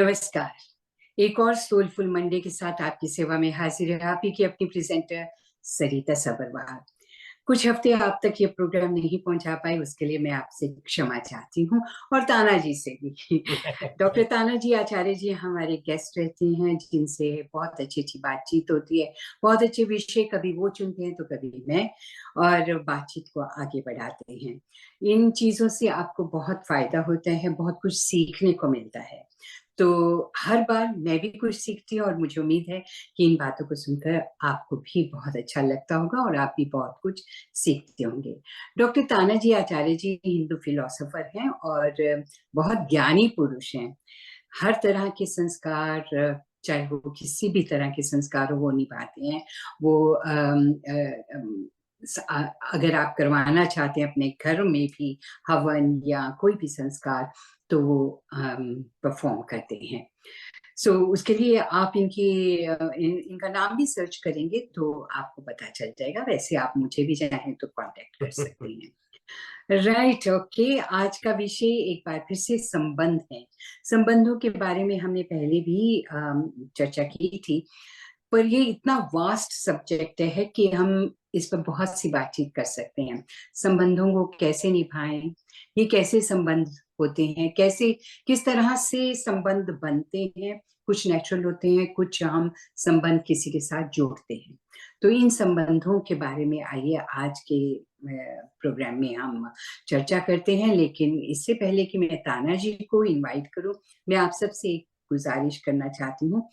नमस्कार। एक और सोलफुल मंडे के साथ आपकी सेवा में हाजिर है आप ही की अपनी प्रेजेंटर सरिता सबरवाल। कुछ हफ्ते आप तक ये प्रोग्राम नहीं पहुंचा पाए, उसके लिए मैं आपसे क्षमा चाहती हूँ, और ताना जी से भी। डॉक्टर ताना जी आचार्य जी हमारे गेस्ट रहते हैं, जिनसे बहुत अच्छी अच्छी बातचीत होती है। बहुत अच्छे विषय कभी वो चुनते हैं तो कभी मैं, और बातचीत को आगे बढ़ाते हैं। इन चीजों से आपको बहुत फायदा होता है, बहुत कुछ सीखने को मिलता है। तो हर बार मैं भी कुछ सीखती हूँ, और मुझे उम्मीद है कि इन बातों को सुनकर आपको भी बहुत अच्छा लगता होगा और आप भी बहुत कुछ सीखते होंगे। डॉक्टर तानाजी आचार्य जी हिंदू फिलोसोफर हैं और बहुत ज्ञानी पुरुष हैं। हर तरह के संस्कार, चाहे वो किसी भी तरह के संस्कार हो, वो निभाते हैं। वो अगर आप करवाना चाहते हैं अपने घर में भी हवन या कोई भी संस्कार, तो वो परफॉर्म करते हैं। सो उसके लिए आप इनका नाम भी सर्च करेंगे तो आपको पता चल जाएगा। वैसे आप मुझे भी चाहें तो कांटेक्ट कर सकते हैं। Right, okay. आज का विषय एक बार फिर से संबंध है। संबंधों के बारे में हमने पहले भी चर्चा की थी, पर ये इतना वास्ट सब्जेक्ट है कि हम इस पर बहुत सी बातचीत कर सकते हैं। संबंधों को कैसे निभाएं, ये कैसे संबंध होते हैं, कैसे किस तरह से संबंध बनते हैं। कुछ नेचुरल होते हैं, कुछ हम संबंध किसी के साथ जोड़ते हैं। तो इन संबंधों के बारे में आइए आज के प्रोग्राम में हम चर्चा करते हैं। लेकिन इससे पहले कि मैं ताना जी को इनवाइट करूं, मैं आप सबसे एक गुजारिश करना चाहती हूँ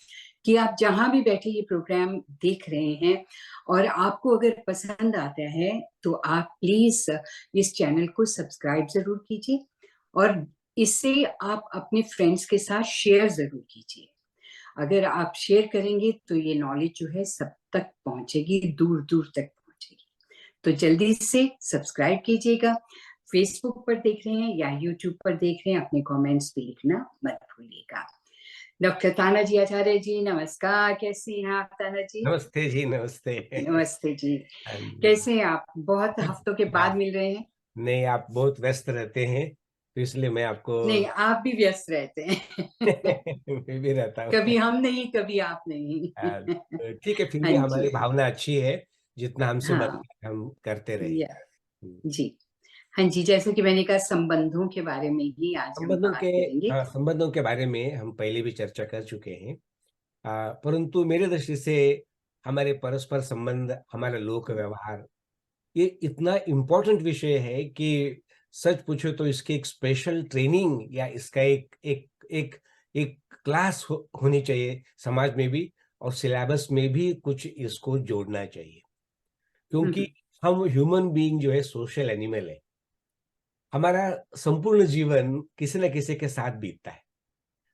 कि आप जहां भी बैठे ये प्रोग्राम देख रहे हैं और आपको अगर पसंद आता है, तो आप प्लीज इस चैनल को सब्सक्राइब जरूर कीजिए, और इससे आप अपने फ्रेंड्स के साथ शेयर जरूर कीजिए। अगर आप शेयर करेंगे तो ये नॉलेज जो है सब तक पहुंचेगी, दूर दूर तक पहुंचेगी। तो जल्दी से सब्सक्राइब कीजिएगा। फेसबुक पर देख रहे हैं या यूट्यूब पर देख रहे हैं, अपने कमेंट्स भी लिखना मत भूलिएगा। डॉक्टर ताना जी आचार्य जी, नमस्कार। कैसे हैं आप ताना जी? नमस्ते जी, नमस्ते। नमस्ते जी। हाँ जी। कैसे हैं आप? बहुत हफ्तों के बाद हाँ, मिल रहे हैं। नहीं आप बहुत व्यस्त रहते हैं, तो इसलिए मैं आपको नहीं, आप भी व्यस्त रहते हैं। मैं भी रहता हूँ। कभी हम नहीं, कभी आप नहीं। तो ठीक है, फिर हाँ भी जी। हमारी भावना अच्छी है, जितना हमसे हाँ। बनता है हम करते या रहेंगे। हुँ, जी। हाँ जी, जैसे कि मैंने कहा, संबंधों के बारे में ही आज हम संबंधों के बात करेंगे। संबंधों के बारे में हम पहले भी चर्चा कर चुके हैं। परंतु मेरे दृष्टि से हमारे परस्पर संबंध, हमारा लोक व्यवहार, ये इतना इम्पोर्टेंट विषय है कि सच पूछो तो इसकी एक स्पेशल ट्रेनिंग या इसका एक एक एक एक क्लास होनी चाहिए समाज में भी, और सिलेबस में भी कुछ इसको जोड़ना चाहिए। हुँ, क्योंकि हुँ। हम ह्यूमन बीइंग जो है सोशल एनिमल है। हमारा संपूर्ण जीवन किसी न किसी के साथ बीतता है।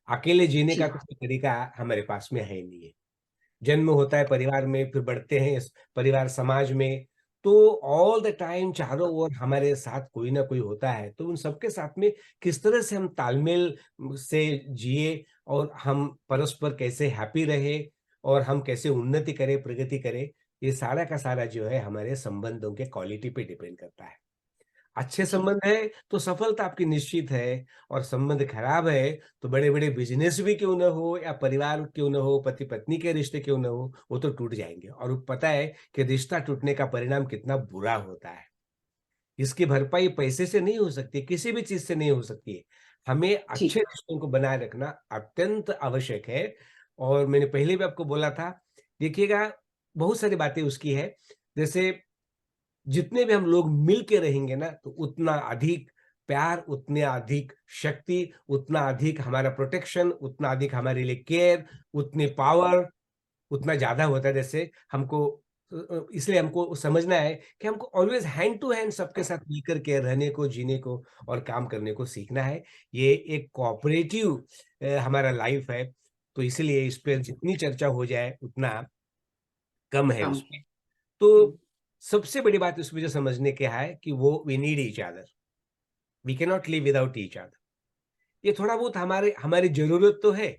अकेले जीने का जी, कोई तरीका हमारे पास में है नहीं है। जन्म होता है परिवार में, फिर बढ़ते हैं इस परिवार समाज में, तो ऑल द टाइम चारों ओर हमारे साथ कोई ना कोई होता है। तो उन सबके साथ में किस तरह से हम तालमेल से जिए, और हम परस्पर कैसे हैप्पी रहे, और हम कैसे उन्नति करें, प्रगति करें, ये सारा का सारा जो है हमारे संबंधों के क्वालिटी पे डिपेंड करता है। अच्छे जी। संबंध है तो सफलता आपकी निश्चित है, और संबंध खराब है तो बड़े-बड़े बिज़नेस भी क्यों ना हो या परिवार क्यों ना हो, पति-पत्नी के रिश्ते क्यों ना हो, वो तो टूट जाएँगे, और वो पता है कि रिश्ता टूटने का परिणाम कितना बुरा होता है। इसकी भरपाई पैसे से नहीं हो सकती, किसी भी चीज़ से नहीं हो सकती है। हमें जी, अच्छे रिश्तों को बनाए रखना अत्यंत आवश्यक है, और मैंने पहले भी आपको बोला था, देखिएगा बहुत सारी बातें उसकी है, जैसे जितने भी हम लोग मिल के रहेंगे ना, तो उतना अधिक प्यार, उतने अधिक शक्ति, उतना अधिक हमारा प्रोटेक्शन, उतना अधिक हमारे लिए केयर, उतनी पावर, उतना ज़्यादा होता है। जैसे हमको इसलिए हमको समझना है कि हमको ऑलवेज़ हैंड टू हैंड सबके साथ मिलकर के रहने को, जीने को और काम करने को सीखना है। ये एक कोऑपरेटिव हमारा लाइफ़ है, तो इसलिए इस पे जितनी चर्चा हो जाए उतना कम है कम उसमें। है। हुँ, तो सबसे बड़ी बात इसमें जो समझने की है कि वो we need each other, we can not live without each other. ये थोड़ा बहुत हमारे हमारी ज़रूरत तो है,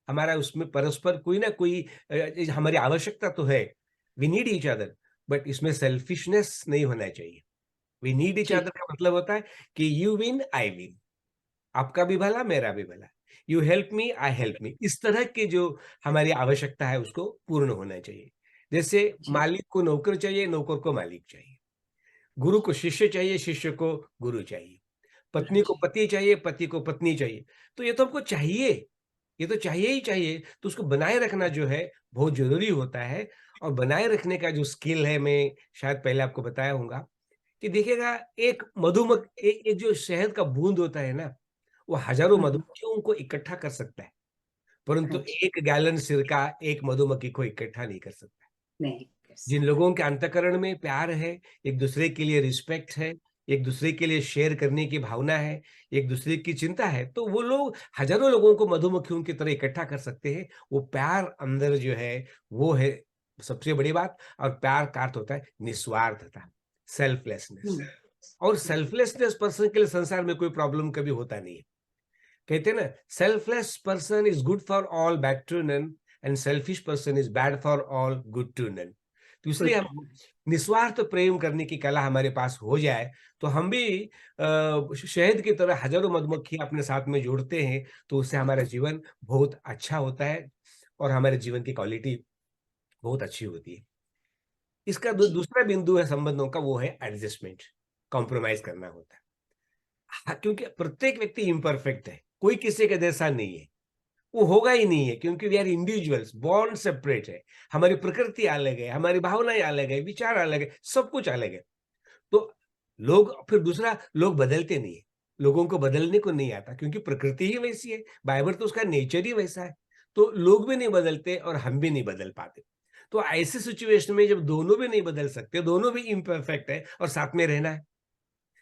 हमारा उसमें परस्पर कोई ना कोई हमारी आवश्यकता तो है। We need each other, but इसमें सेल्फिशनेस नहीं होना चाहिए। वी नीड ईच जी, अदर का मतलब होता है कि यू विन, आई विन। आपका भी भला, मेरा भी भला। You help me, I help me, इस तरह की जो हमारी आवश्यकता है उसको पूर्ण होना चाहिए। जैसे जी, मालिक को नौकर चाहिए, नौकर को मालिक चाहिए, गुरु को शिष्य चाहिए, शिष्य को गुरु चाहिए, पत्नी को जी, पति चाहिए, पति को पत्नी चाहिए। तो ये तो हमको चाहिए, ये तो चाहिए ही चाहिए, तो उसको बनाए रखना जो है बहुत ज़रूरी होता है। और बनाए रखने का जो स्किल है, मैं शायद पहले आपको बताया होगा कि देखिएगा, एक मधुमक् ए एक जो शहद का बूँद होता है ना, वो हज़ारों हुँ, मधुमक्खियों को इकट्ठा कर सकता है, परंतु हाँ जी, 1 गैलन सिरका एक मधुमक्खी को इकट्ठा नहीं कर सकता। नहीं कर जिन सकता। लोगों के अंतःकरण में प्यार है, एक-दूसरे के लिए रिस्पेक्ट है, एक-दूसरे के लिए शेयर करने की भावना है, एक-दूसरे की चिंता है, तो वो लोग हज़ारों लोगों को मधुमक्खियों की तरह इकट्ठा कर सकते हैं। वो प्यार अंदर जो है, वो है सबसे बड़ी बात। और प्यार का अर्थ होता है निस्वार्थता, सेल्फलेसनेस। हुँ, और हुँ, सेल्फलेसनेस पर्सन के लिए संसार में कोई प्रॉब्लम कभी होता नहीं है। कहते हैं ना, selfless person is good for all bad to none, and selfish person is bad for all good to none. तो इसलिए गुड, हम निस्वार्थ प्रेम करने की कला हमारे पास हो जाए, तो हम भी शहद की तरह हजारों मधुमक्खियां अपने साथ में जोड़ते हैं, तो उससे हमारा जीवन बहुत अच्छा होता है और हमारे जीवन की क्वालिटी बहुत अच्छी होती है। इसका जी, दूसरा बिंदु है संबंधों का, वो है एडजस्टमेंट, कॉम्प्रोमाइज करना होता है। हाँ, क्योंकि प्रत्येक व्यक्ति इम्परफेक्ट है, कोई किसी के जैसा नहीं है। वो होगा ही नहीं है, क्योंकि we are individuals, born separate है। हमारी प्रकृति अलग है, हमारी भावनाएँ अलग है, विचार अलग है, सब कुछ अलग है। तो लोग, फिर दूसरा, लोग बदलते नहीं है। लोगों को बदलने को नहीं आता, क्योंकि प्रकृति ही वैसी है, बाइबल तो उसका नेचर ही वैसा है। तो लोग भी नहीं बदलते और हम भी नहीं बदल पाते। तो ऐसी सिचुएशन में जब दोनों भी नहीं बदल सकते, दोनों भी इम्परफेक्ट है और साथ में रहना है,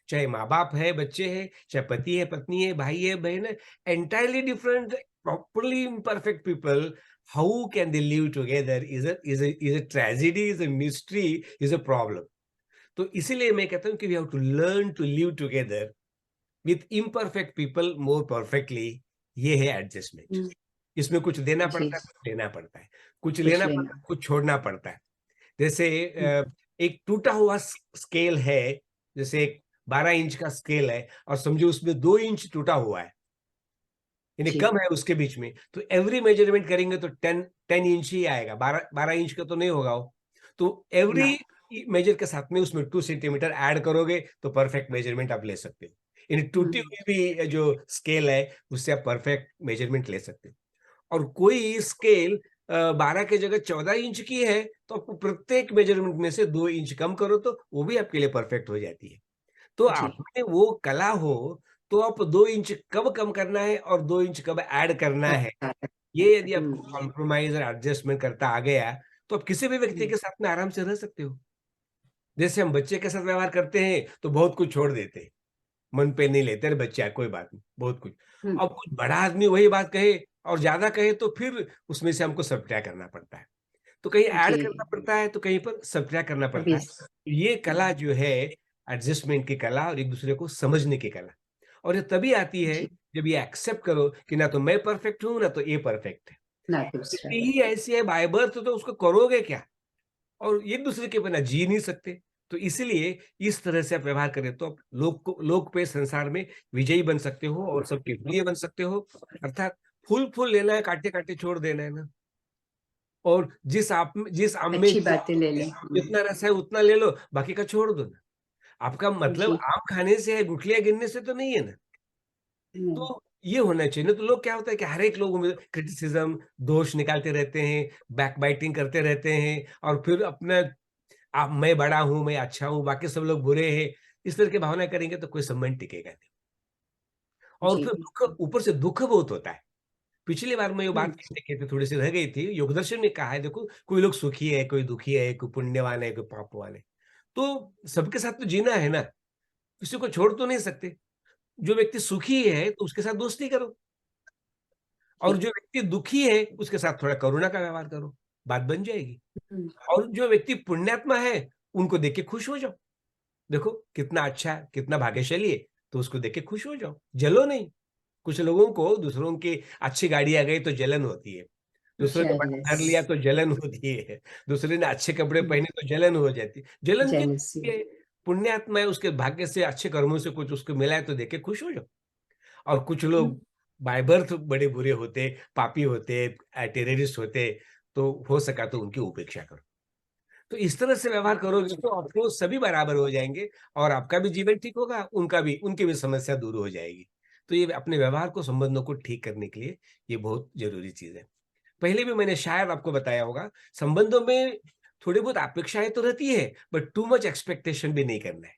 चाहे माँ-बाप है, बच्चे हैं, चाहे पति है, पत्नी है, भाई है, बहन है, entirely different, properly imperfect people, how can they live together is a tragedy, is a mystery, is a problem. तो इसीलिए मैं कहता हूँ कि we have to learn to live together with imperfect people more perfectly. ये है adjustment. हुँ, इसमें कुछ देना जी, पड़ता है, कुछ लेना पड़ता है, कुछ कुछ लेना पड़ता लेना। है, कुछ छोड़ना पड़ता है। जैसे हुँ, एक टूटा हुआ स्केल है, जैसे एक 12 इंच का स्केल है और समझो उसमें 2 इंच टूटा हुआ है, यानी जी, कम है उसके बीच में, तो एवरी मेजरमेंट करेंगे तो 10 इंच ही आएगा, 12 इंच का तो नहीं होगा वो। तो ना, एवरी मेजर के साथ में उसमें 2 सेंटीमीटर ऐड करोगे तो परफेक्ट मेजरमेंट आप ले सकते हो। यानी टूटी हुँ, हुई भी जो स्केल है, उससे आप परफेक्ट मेजरमेंट ले सकते हो। और कोई स्केल 12 की जगह 14 इंच की है, तो आपको प्रत्येक मेजरमेंट में से 2 इंच कम करो तो वो भी आपके लिए परफेक्ट हो जाती है। तो जी, आप में वो कला हो, तो आप 2 इंच कब कम करना है और 2 इंच कब ऐड करना है, अच्छा, ये यदि आपको हुँ, कॉम्प्रोमाइज़ और एडजस्टमेंट करता आ गया, तो आप किसी भी व्यक्ति हुँ, के साथ में आराम से रह सकते हो। जैसे हम बच्चे के साथ व्यवहार करते हैं, तो बहुत कुछ छोड़ देते हैं, मन पे नहीं लेते, अरे बच्चा है कोई बात नहीं, बहुत कुछ। हुँ, अब कुछ बड़ा आदमी वही बात कहे और ज़्यादा कहे, तो फिर उसमें से हमको सब्ट्रैक्ट करना पड़ता है। तो कहीं ऐड करना जी, पड़ता है, तो कहीं पर सब्ट्रैक्ट करना पड़ता अभी है। ये कला हुँ, जो है, एडजस्टमेंट की कला और एक-दूसरे को समझने की कला। और ये तभी आती है जी, जब ये एक्सेप्ट करो कि ना तो मैं परफेक्ट हूँ, ना तो ये परफेक्ट है। ना दूसरा प्रकृति है। ही ऐसी है बाय बर्थ, तो उसको करोगे क्या? और एक-दूसरे के बिना जी नहीं सकते। तो इसीलिए इस तरह से आप व्यवहार करें, तो आप लोक पे संसार में विजयी बन सकते हो और सबके प्रिय बन सकते हो। अर्थात फूल-फूल लेना है, काँटे-काँटे छोड़ देना है ना। और जिस आम में अच्छी बातें ले लें। हुँ, जितना रस है उतना ले लो, बाकी का छोड़ दो ना। आपका मतलब जी, आम खाने से है, गुठलियाँ गिनने से तो नहीं है ना। नहीं, तो ये होना चाहिए, नहीं तो लोग क्या होता है कि हर एक लोगों में क्रिटिसिज़्म, दोष निकालते रहते हैं, बैकबाइटिंग करते रहते हैं और फिर अपना मैं बड़ा हूँ, मैं अच्छा हूँ, बाकी सब लोग बुरे हैं। इस तरह की भावना करेंगे तो कोई संबंध टिकेगा नहीं। और जी, फिर दुःख, ऊपर से दुःख बहुत होता है। पिछली बार मैं ये हुँ, बात कहते-कहते थोड़ी-सी रह गई थी। योगदर्शन में कहा है, देखो, कोई लोग सुखी है, कोई दुखी है, कोई पुण्यवान है, कोई पापवान है। तो सबके साथ तो जीना है ना, किसी को छोड़ तो नहीं सकते। जो व्यक्ति सुखी है तो उसके साथ दोस्ती करो और जी, जो व्यक्ति दुखी है उसके साथ थोड़ा करुणा का व्यवहार करो, बात बन जाएगी। हुँ, और जो व्यक्ति पुण्यात्मा है, उनको देख के खुश हो जाओ। देखो कितना अच्छा है, कितना भाग्यशाली है, तो उसको देख के खुश हो जाओ, जलो नहीं। कुछ लोगों को दूसरों की अच्छी गाड़ी आ गई तो जलन होती है, दूसरे ने बड़ा जेलस, घर लिया तो जलन होती है, दूसरे ने अच्छे कपड़े हुँ, पहने तो जलन हो जाती है। जलन क्यों जेलसी, होती है? पुण्यात्मा है, उसके भाग्य से अच्छे कर्मों से कुछ उसको मिला है तो देख के खुश हो जाओ। और कुछ हुँ, लोग बाय बर्थ बड़े बुरे होते, पापी होते, टेररिस्ट होते, तो हो सका तो उनकी उपेक्षा करो। तो इस तरह से व्यवहार करोगे तो आपको सभी बराबर हो जाएँगे और आपका भी जीवन ठीक होगा, उनका भी, उनकी भी समस्या दूर हो जाएगी। तो ये अपने व्यवहार को, संबंधों को ठीक करने के लिए ये बहुत ज़रूरी चीज़ है। पहले भी मैंने शायद आपको बताया होगा, संबंधों में थोड़ी बहुत अपेक्षाएँ तो रहती है, बट टू मच एक्सपेक्टेशन भी नहीं करना है।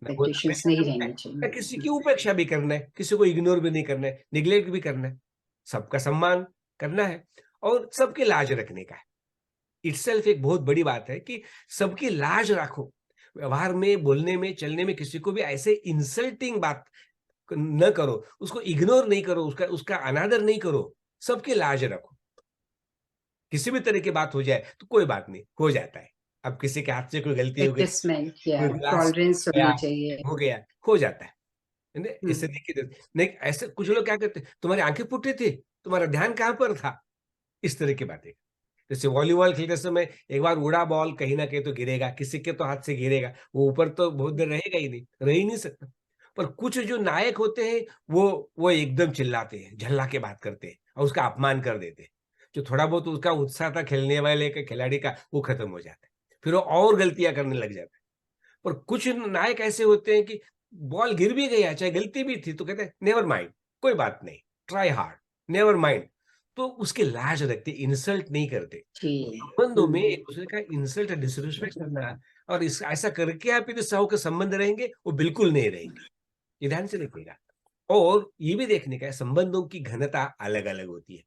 ना बहुत एक्सपेक्टेशंस अपेक्षा नहीं करना है, रहनी ना चाहिए। किसी की उपेक्षा भी करना है, किसी को इग्नोर भी नहीं करना है, नेग्लेक्ट भी करना है। सबका सम्मान करना है और सबकी लाज रखने का है। इटसेल्फ एक बहुत बड़ी बात है कि सबकी लाज रखो। व्यवहार में, बोलने में, चलने में किसी को भी ऐसे इंसल्टिंग बात न करो, उसको इग्नोर नहीं करो, उसका उसका अनादर नहीं करो, सबकी लाज रखो। किसी भी तरह की बात हो जाए तो कोई बात नहीं, हो जाता है। अब किसी के हाथ से कोई गलती हो गई, एडजस्टमेंट या कोई गिलास टॉलरेंस गया, होनी चाहिए। हो गया, हो जाता है। नहीं, हुँ, इससे देखिए नहीं ऐसे कुछ लोग क्या करते हैं, तुम्हारी आँखें फूटी थी, तुम्हारा ध्यान कहाँ पर था? इस तरह की बातें। जैसे वॉलीबॉल खेलते समय एक बार उड़ा बॉल कहीं न कहीं तो गिरेगा, किसी के तो हाथ से गिरेगा, वो ऊपर तो बहुत देर रहेगा ही नहीं, रह ही नहीं सकता। पर कुछ जो नायक होते हैं, वो एकदम चिल्लाते हैं, झल्ला के बात करते हैं और उसका अपमान कर देते हैं। जो थोड़ा बहुत उसका उत्साह था खेलने वाले के खिलाड़ी का, वो खत्म हो जाता है। फिर वो और गलतियाँ करने लग जाता है। पर कुछ नायक ऐसे होते हैं कि बॉल गिर भी गया, चाहे गलती भी थी, तो कहते हैं नेवर माइंड, कोई बात नहीं, ट्राई हार्ड, नेवर माइंड। तो उसकी लाज रखते, इंसल्ट नहीं करते। जी। संबंधों में हुँ, एक-दूसरे का इंसल्ट, डिसरिस्पेक्ट करना और इस ऐसा करके आप यदि सहो के संबंध रहेंगे, वो बिल्कुल नहीं रहेंगे। ये ध्यान से रखिएगा। और ये भी देखने का है, संबंधों की घनता अलग-अलग होती है।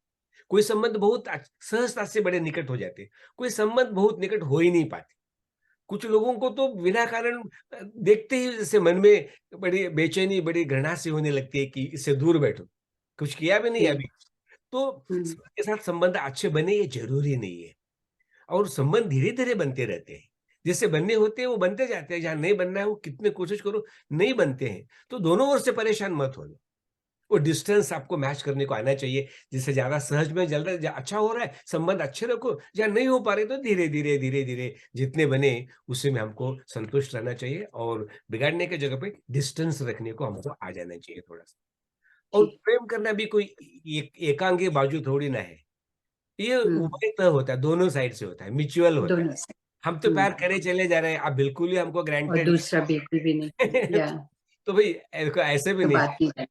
कोई संबंध बहुत सहजता से बड़े निकट हो जाते हैं, कोई संबंध बहुत निकट हो ही नहीं पाते। कुछ लोगों को तो बिना कारण देखते ही जैसे मन में बड़ी बेचैनी, बड़ी घृणा सी होने लगती है कि इससे दूर बैठो। कुछ किया भी नहीं जी। अभी। तो हुँ, सबके साथ संबंध अच्छे बने ये ज़रूरी नहीं है और संबंध धीरे-धीरे बनते रहते हैं। जिससे बनने होते हैं वो बनते जाते हैं, जहाँ नहीं बनना है वो कितने कोशिश करो नहीं बनते हैं। तो दोनों ओर से परेशान मत होना। वो डिस्टेंस आपको मैच करने को आना चाहिए, जिससे ज़्यादा सहज में जल्द अच्छा हो रहा है, संबंध अच्छे रखो, या नहीं हो पा रहे तो धीरे-धीरे, धीरे-धीरे जितने बने उसी में हमको संतुष्ट रहना चाहिए और बिगाड़ने की जगह पे डिस्टेंस रखने को हमको आ जाना चाहिए थोड़ा-सा। और जी। प्रेम करना भी कोई एकांगी बाजू थोड़ी ना है। ये हुँ, उभयता होता है, दोनों साइड से होता है, म्यूचुअल होता है। दोनों से। हम तो हुँ, प्यार करे चले जा रहे हैं, आप बिल्कुल ही हमको और ग्रांटेड दूसरा बिल्कुल भी नहीं या तो भई ऐसे भी तो नहीं। बात नहीं करनी।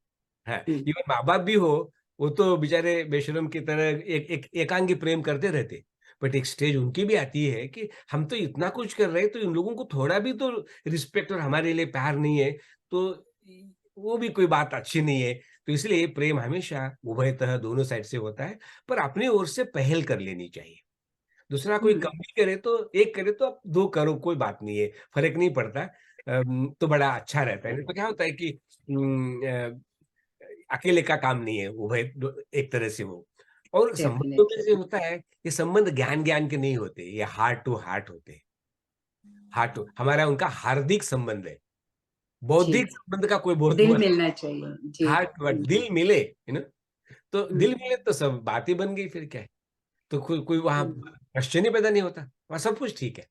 हाँ, हुँ, इवन माँ-बाप भी हो, वो तो बेचारे बेशर्म की तरह एक एक एकांगी प्रेम करते रहते। बट एक स्टेज उनकी भी आती है कि हम तो इतना कुछ कर रहे हैं, तो इन लोगों को थोड़ा भी तो रिस्पेक्ट और हमारे लिए प्यार नहीं है, तो वो भी कोई बात अच्छी नहीं है। तो इसलिए प्रेम हमेशा उभयतः दोनों साइड से होता है, पर अपनी ओर से पहल कर लेनी चाहिए। दूसरा कोई हुँ, कम भी करे तो 1 करे तो आप 2 करो, कोई बात नहीं है, फ़र्क नहीं पड़ता। तो बड़ा अच्छा रहता है। नहीं तो क्या होता है कि अकेले का काम नहीं है, उभय दो एक तरह से वो। और संबंधों में डेफ़िनिटली। जो होता है, ये संबंध ज्ञान-ज्ञान के नहीं होते, ये हार्ट टू हार्ट होते हैं। हार्ट टू हमारा उनका हार्दिक संबंध है। जी, बौद्धिक संबंध का कोई बहुत दिल मतलब मिलना चाहिए। जी। हार्ट बट हुँ, दिल मिले, तो दिल हुँ, मिले तो सब बात ही बन गई फिर क्या है। तो कोई कोई वहाँ हुँ, क्वेश्चन ही पैदा नहीं होता, वहाँ सब कुछ ठीक है।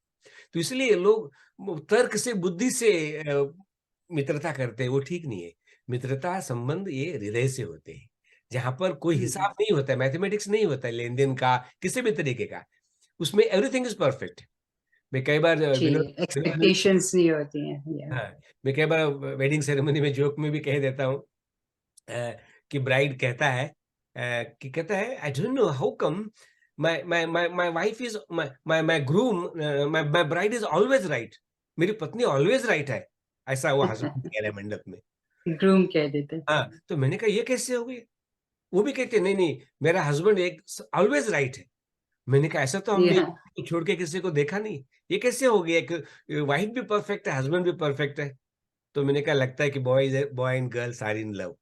तो इसलिए लोग तर्क से, बुद्धि से मित्रता करते हैं, वो ठीक नहीं है। मित्रता संबंध ये हृदय से होते हैं, जहाँ पर कोई हुँ, हिसाब नहीं होता है, मैथमेटिक्स नहीं होता है लेन-देन का, किसी भी तरीके का। उसमें एवरीथिंग इज़ परफेक्ट। मैं कई बार जी, विनोद विनोद में एक्सपेक्टेशंस नहीं होती हैं। या हाँ, मैं कई बार वेडिंग सेरेमनी में जोक में भी कह देता हूँ कि ब्राइड कहता है कि कहता है I don't know how come my wife is my groom my bride is always right. मेरी पत्नी ऑलवेज राइट है। ऐसा वो हस्बैंड कह रहे हैं मंडप में। ग्रूम कह देते। हाँ, तो मैंने कहा ये कैसे हो गई? वो भी कहते हैं नहीं, नहीं मेरा हस्बैंड एक ऑलवेज राइट है। मैंने कहा ऐसा तो हमने या छोड़ के किसी को देखा नहीं। ये कैसे हो गया? एक वाइफ भी परफेक्ट है, हस्बैंड भी परफेक्ट है। तो मैंने कहा लगता है कि boy and girls are in love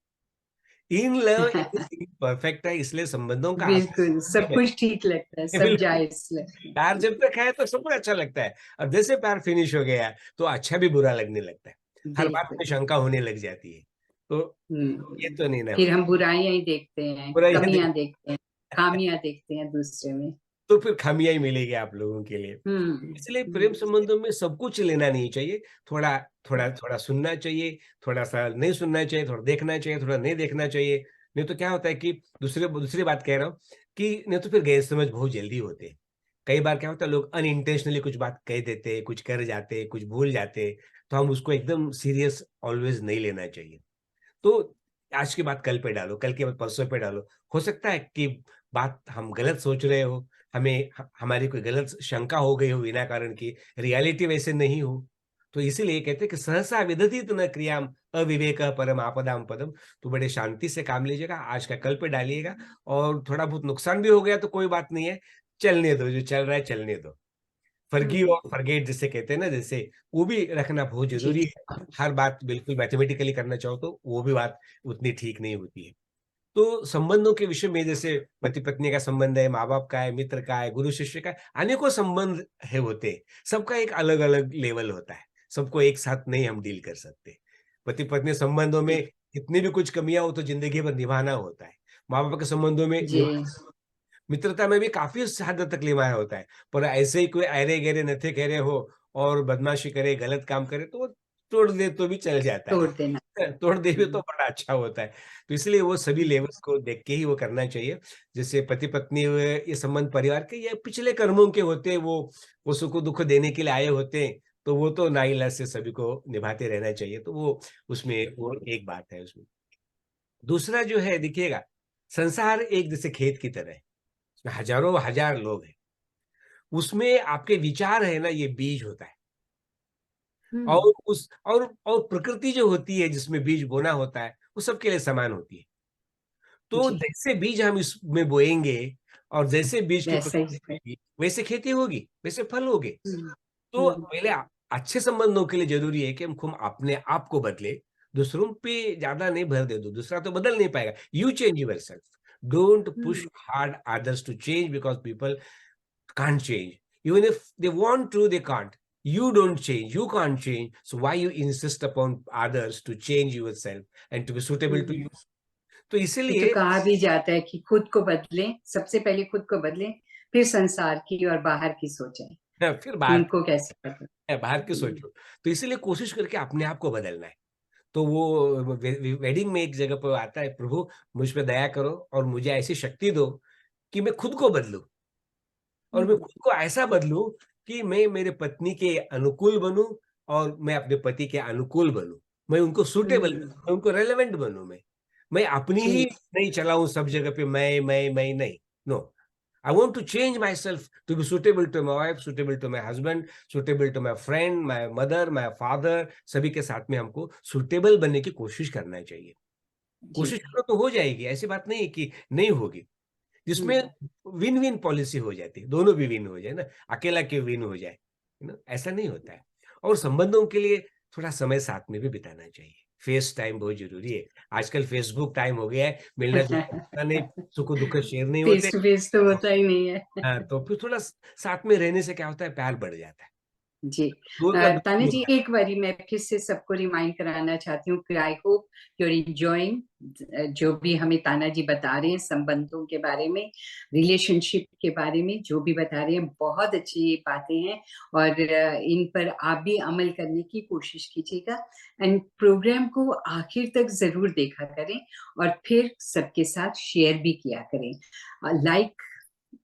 everything perfect है, इसलिए संबंधों का आधार बिल्कुल, सब है। कुछ ठीक लगता है, सब बिल्कुल, जायज़ लगता है। प्यार जब तक है तो सब कुछ अच्छा लगता है। अब जैसे प्यार फिनिश हो गया तो अच्छा भी बुरा लगने लगता है। हर बात बिल्कुल। में शंका होने लग जाती है। तो ये हुँ, तो नहीं ना फिर होना हम बुराइयाँ ही देखते हैं, बुरा ये कमियाँ नहीं देखते हैं, खामियाँ देखते हैं दूसरे में। तो फिर खामियाँ ही मिलेगी आप लोगों के लिए। हुँ, इसलिए प्रेम हुँ, संबंधों में सब कुछ लेना नहीं चाहिए। थोड़ा सुनना चाहिए, थोड़ा-सा नहीं सुनना चाहिए, थोड़ा देखना चाहिए, थोड़ा नहीं देखना चाहिए। नहीं तो क्या होता है कि दूसरी बात कह रहा हूँ कि नहीं तो फिर गैरसमझ बहुत जल्दी होते हैं। कई बार क्या होता है लोग अनइंटेंशनली कुछ बात कह देते, कुछ कर जाते, कुछ भूल जाते, तो हम उसको एकदम सीरियस ऑलवेज़ नहीं लेना चाहिए। तो आज की बात कल पे डालो, कल की बात परसों पे डालो। हो सकता है कि बात हम गलत सोच रहे हो, हमें हमारी कोई गलत शंका हो गई हो बिना कारण की, रियलिटी वैसे नहीं हो। तो इसीलिए कहते हैं कि सहसा विदधित न क्रियाम अविवेकः परम आपदाम पदम। तो बड़े शांति से काम लीजिएगा, आज का कल पे डालिएगा और थोड़ा बहुत नुकसान भी हो गया तो कोई बात नहीं है, चलने दो, जो चल रहा है चलने दो। फॉरगिव हुँ, और फॉरगेट जिसे कहते हैं ना, जैसे वो भी रखना बहुत जी, ज़रूरी है। हर बात बिल्कुल मैथमेटिकली करना चाहो तो वो भी बात उतनी ठीक नहीं होती है। तो संबंधों के विषय में जैसे पति-पत्नी का संबंध है, माँ-बाप का है, मित्र का है, गुरु-शिष्य का है, अनेकों संबंध है होते हैं। सबका एक अलग-अलग लेवल होता है। सबको एक साथ नहीं हम डील कर सकते। पति-पत्नी संबंधों में जी, कितनी भी कुछ कमियाँ हो तो ज़िंदगी भर निभाना होता है। माँ-बाप के संबंधों में जी, मित्रता में भी काफ़ी हद तक निभाया होता है, पर ऐसे ही कोई अरे-गहरे नत्थे-खैरे हो और बदमाशी करे, गलत काम करे तो वो तोड़ दे तो भी चल जाता तोड़ है। देना। तोड़ दे भी तो हुँ, बड़ा अच्छा होता है। तो इसलिए वो सभी हुँ, लेवल्स को देख के ही वो करना चाहिए। जैसे पति-पत्नी हुए, ये संबंध परिवार के या पिछले कर्मों के होते हैं, वो सुख-दुःख देने के लिए आए होते हैं, तो वो तो नाइलाज से सभी को निभाते रहना चाहिए। तो वो उसमें वो एक बात है उसमें। दूसरा जो है देखिएगा, संसार एक जैसे खेत की तरह है, उसमें हज़ारों हज़ार लोग हैं। उसमें आपके विचार है ना, ये बीज होता है हुँ, और प्रकृति जो होती है जिसमें बीज बोना होता है, वो सबके लिए समान होती है। तो जी, जैसे बीज हम इसमें बोएँगे और जैसे बीज की वैसा प्रकृति ही है। होगी, वैसे खेती होगी, वैसे फल होंगे। हुँ, तो हुँ, पहले अच्छे संबंधों के लिए ज़रूरी है कि हम अपने आप को बदलें, दूसरों पे ज़्यादा नहीं भर दे दो, दूसरा तो बदल नहीं पाएगा। You change yourself, don't push hmm, hard others to change because people can't change. Even if they want to, they can't. You don't change. You can't change. So why you insist upon others to change yourself and to be suitable to hmm. you? तो ये तो इसीलिए कहा भी जाता है कि खुद को बदलें, सबसे पहले खुद को बदलें, फिर संसार की और बाहर की सोचें, फिर कि बाहर उनको कैसे बदलें। बाहर की हुँ, सोचो। तो इसीलिए कोशिश करके अपने आप को बदलना है। तो वो वेडिंग में एक जगह पर आता है, प्रभु मुझ पे दया करो और मुझे ऐसी शक्ति दो कि मैं खुद को बदलूं और मैं हुँ, खुद को ऐसा बदलूं कि मैं मेरे पत्नी के अनुकूल बनूं और मैं अपने पति के अनुकूल बनूं। मैं उनको सूटेबल, हुँ, मैं उनको रेलेवेंट बनूं मैं अपनी ही जी, नहीं चलाऊं सब जगह पे मैं नहीं। No, I want to change my self to be suitable to my wife, suitable to my husband, suitable to my friend, my mother, my father. सभी के साथ में हमको सूटेबल बनने की कोशिश करना चाहिए। जी, कोशिश करो तो हो जाएगी, ऐसी बात नहीं है कि नहीं होगी। जिसमें हुँ, विन-विन पॉलिसी हो जाती है, दोनों भी विन हो जाए ना, अकेला क्यों विन हो जाए, है ना? ऐसा नहीं होता है। और संबंधों के लिए थोड़ा समय साथ में भी बिताना चाहिए। फेस टाइम बहुत ज़रूरी है। आजकल फेसबुक टाइम हो गया है, मिलना-जुलना होता नहीं, सुख-दुःख शेयर नहीं होते। फेस टू फेस तो होता ही नहीं है। हाँ, तो फिर थोड़ा साथ में रहने से क्या होता है, प्यार बढ़ जाता है। जी। दूर का दुःख तान्या मिट जी, जाता एक बारी मैं फिर से सबको रिमाइंड कराना चाहती हूँ कि I hope you are enjoying जो भी हमें ताना जी बता रहे हैं संबंधों के बारे में, रिलेशनशिप के बारे में जो भी बता रहे हैं, बहुत अच्छी बातें हैं और इन पर आप भी अमल करने की कोशिश कीजिएगा एंड प्रोग्राम को आखिर तक ज़रूर देखा करें और फिर सबके साथ शेयर भी किया करें। लाइक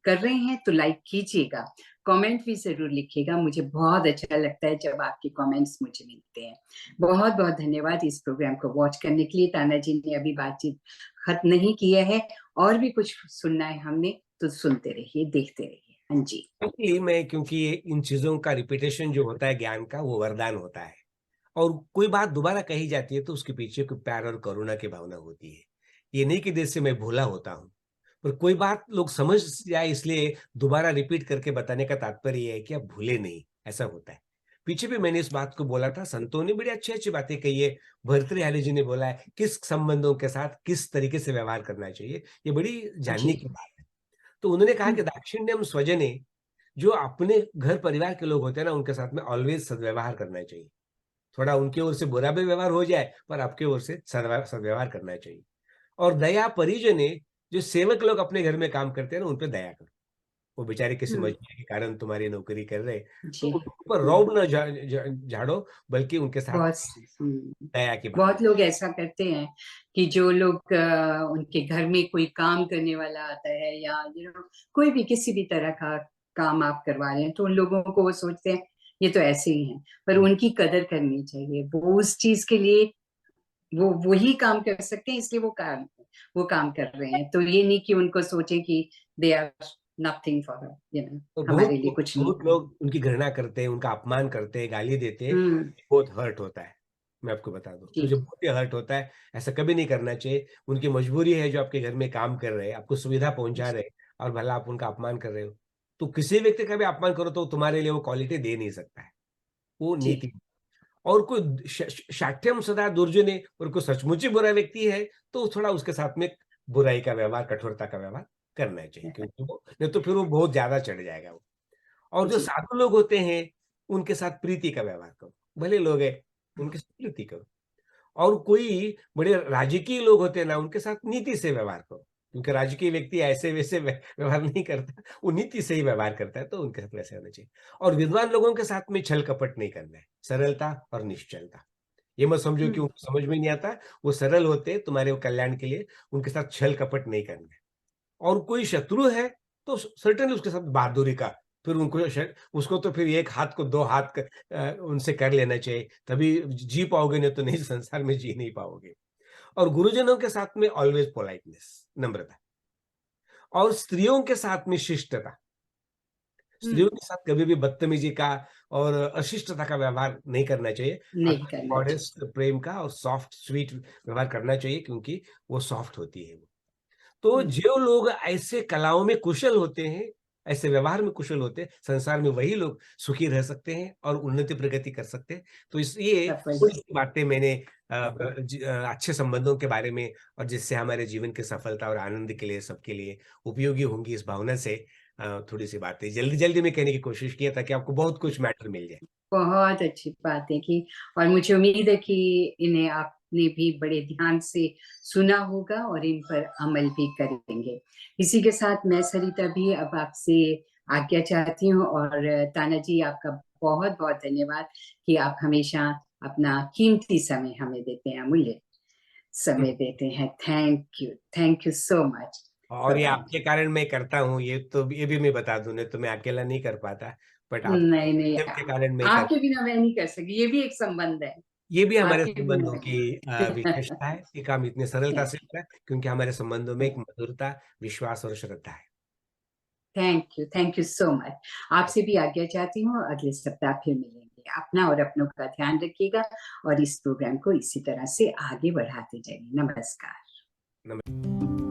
कर रहे हैं तो लाइक कीजिएगा, कमेंट भी ज़रूर लिखिएगा, मुझे बहुत अच्छा लगता है जब आपके कमेंट्स मुझे मिलते हैं। बहुत-बहुत धन्यवाद इस प्रोग्राम को वॉच करने के लिए, ताना जी ने अभी बातचीत खत्म नहीं किया है, और भी कुछ सुनना है हमने तो सुनते रहिए, देखते रहिए। हाँ जी। है। इसलिए मैं क्योंकि इन चीज़ों का रिपिटेशन जो होता है ज्ञान का, वो वरदान होता है। और कोई बात दोबारा कही जाती है तो उसके पीछे कोई प्यार और करुणा की भावना होती है। ये नहीं कि जैसे मैं भूला होता हूँ, पर कोई बात लोग समझ जाए इसलिए दोबारा रिपीट करके बताने का तात्पर्य ये है कि आप भूले नहीं, ऐसा होता है। पीछे भी मैंने इस बात को बोला था, संतों ने बड़ी अच्छी-अच्छी बातें कही है। भर्तृहरि जी ने बोला है, किस संबंधों के साथ किस तरीके से व्यवहार करना चाहिए, ये बड़ी जानने जी। की बात है। तो उन्होंने कहा हुँ, कि दाक्षिण्यम स्वजने, जो अपने घर परिवार के लोग होते हैं ना, उनके साथ में ऑलवेज़ सद्व्यवहार करना चाहिए। थोड़ा उनकी ओर से बुरा भी व्यवहार हो जाए, पर आपकी ओर से सद्व्यवहार करना चाहिए। और दया परिजने, जो सेवक लोग अपने घर में काम करते हैं ना, उन पे दया करो। वो बेचारे किसी मजबूरी के कारण तुम्हारी नौकरी कर रहे, तो जी। उनके ऊपर रौब ना झाड़ो, बल्कि उनके साथ बहुत दया की बात। बहुत लोग ऐसा करते हैं कि जो लोग उनके घर में कोई काम करने वाला आता है या कोई भी किसी भी तरह का काम आप करवा रहे हैं, तो उन लोगों को वो सोचते हैं ये तो ऐसे ही हैं, पर उनकी कदर करनी चाहिए। वो उस चीज के लिए वो वही काम कर सकते हैं, इसलिए वो काम कर रहे हैं। तो ये नहीं कि उनको सोचे कि दे आर नथिंग फॉर तो हमारे लिए कुछ नहीं। बहुत लोग उनकी घृणा करते हैं, उनका अपमान करते हैं, गाली देते हैं, हम्म। बहुत हर्ट होता है। मैं आपको बता दूँ, जी। मुझे बहुत ही हर्ट होता है, ऐसा कभी नहीं करना चाहिए। उनकी मजबूरी है जो आपके घर में काम कर रहे हैं, आपको सुविधा पहुँचा रहे हैं और भला आप उनका अपमान कर रहे हो। तो किसी व्यक्ति का भी अपमान करो तो तुम्हारे लिए वो क्वालिटी दे नहीं सकता है, वो जी। नीति। और कोई शाठ्यम सदा दुर्जने और कोई सचमुच ही बुरा व्यक्ति है, तो थोड़ा उसके साथ में बुराई का व्यवहार, कठोरता का व्यवहार करना चाहिए, क्योंकि वो नहीं तो फिर वो बहुत ज़्यादा चढ़ जाएगा वो। और जो जी। साधु लोग होते हैं, उनके साथ प्रीति का व्यवहार करो। भले लोग हैं, उनके साथ प्रीति करो। और कोई बड़े राजकीय लोग होते हैं ना, उनके साथ नीति से व्यवहार करो। क्योंकि राजकीय व्यक्ति ऐसे-वैसे व्यवहार नहीं करता, वो नीति से ही व्यवहार करता है, तो उनके साथ वैसे होना चाहिए। और विद्वान लोगों के साथ में छल-कपट नहीं करना है, सरलता और निश्चलता। ये मत समझो कि हम्म। उनको समझ में नहीं आता, वो सरल होते हैं तुम्हारे कल्याण के लिए, उनके साथ छल-कपट नहीं करना है। और कोई शत्रु है, तो सर्टेनली उसके साथ बहादुरी का, फिर उनको उसको तो फिर एक हाथ को 2 हाथ उनसे कर लेना चाहिए, तभी जी पाओगे, नहीं तो नहीं, संसार में जी नहीं पाओगे। और गुरुजनों के साथ में ऑलवेज पोलाइटनेस, नम्रता। और स्त्रियों के साथ में शिष्टता। स्त्रियों हम्म। के साथ कभी भी बदतमीजी का और अशिष्टता का व्यवहार नहीं करना चाहिए। नहीं हमें करना चाहिए। मॉडेस्ट प्रेम का और सॉफ्ट स्वीट व्यवहार करना चाहिए, क्योंकि वो सॉफ्ट होती है वो। तो हम्म। जो लोग ऐसे कलाओं में कुशल होते हैं, ऐसे व्यवहार में कुशल होते हैं, संसार में वही लोग सुखी रह सकते हैं और उन्नति प्रगति कर सकते हैं। तो इसलिए सफल। थोड़ी-सी बातें मैंने अच्छे संबंधों के बारे में, और जिससे हमारे जीवन की सफलता और आनंद के लिए, सबके लिए उपयोगी होंगी, इस भावना से थोड़ी-सी बातें जल्दी-जल्दी में कहने की कोशिश की है, ताकि आपको बहुत कुछ मैटर मिल जाए। बहुत अच्छी बातें की, और मुझे उम्मीद है कि इन्हें आपने भी बड़े ध्यान से सुना होगा और इन पर अमल भी करेंगे। इसी के साथ मैं सरिता भी अब आपसे आज्ञा चाहती हूँ, और ताना जी आपका बहुत बहुत धन्यवाद कि आप हमेशा अपना कीमती समय हमें देते हैं, अमूल्य समय देते हैं। Thank you so much. और ये आपके कारण मैं करता हूँ, ये भी मैं बता दूँ, नहीं तो मैं अकेला नहीं कर पाता, बट आपके नहीं नहीं, के कारण मैं कर, आपके बिना मैं नहीं कर सकी, ये भी एक संबंध है। ये भी हमारे आपके बिना संबंधों की नहीं। विशेषता है। ये काम इतने सरलता से होता है, क्योंकि हमारे संबंधों में एक मधुरता, विश्वास और श्रद्धा है। Thank you so much. आपसे भी आज्ञा चाहती हूँ, अगले सप्ताह फिर मिलेंगे। अपना और अपनों का ध्यान रखिएगा, और इस प्रोग्राम को इसी तरह से आगे बढ़ाते जाइए। नमस्कार। नमस्कार।